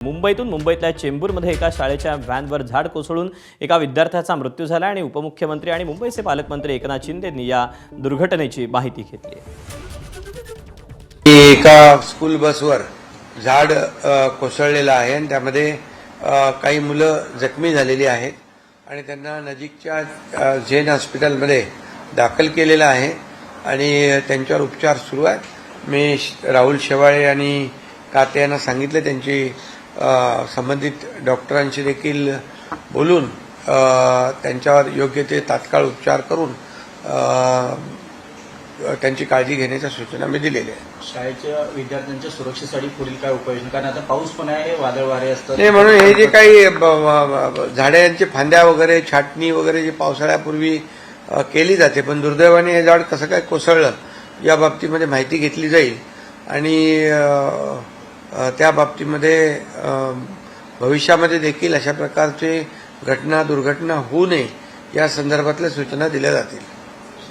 मुंबईतून मुंबईतल्या चेंबूरमध्ये एका शाळेच्या व्हॅनवर झाड कोसळून एका विद्यार्थ्याचा मृत्यू झाला आणि उपमुख्यमंत्री आणि मुंबईचे पालकमंत्री एकनाथ शिंदे यांनी या दुर्घटनेची माहिती घेतली। एका स्कूल बसवर झाड कोसळलेलं आहे आणि त्यामध्ये काही मुलं जखमी झालेली आहेत आणि त्यांना नजीकच्या झेन हॉस्पिटलमध्ये दाखल केलेलं आहे आणि त्यांच्यावर उपचार सुरू आहेत। मी राहुल शेवाळे आणि काते यांना सांगितले त्यांची संबंधित डॉक्टरांशी देखील बोलून त्यांच्यावर योग्य ते तात्काळ उपचार करून त्यांची काळजी घेण्याच्या सूचना मी दिलेल्या आहेत। शाळेच्या विद्यार्थ्यांच्या सुरक्षेसाठी पुढील काय उपाययोजना, कारण आता पाऊस पण आहे, वादळ वारे असतात नाही म्हणून हे जे काही झाडांची फांद्या वगैरे छाटणी वगैरे जे पावसाळ्यापूर्वी केली जाते, पण दुर्दैवाने हे झाड कसं काय कोसळलं या बाबतीमध्ये माहिती घेतली जाईल आणि त्या बाबतीमध्ये भविष्यामध्ये देखील अशा प्रकारचे दुर्घटना होऊ नये या संदर्भातल्या सूचना दिल्या जातील।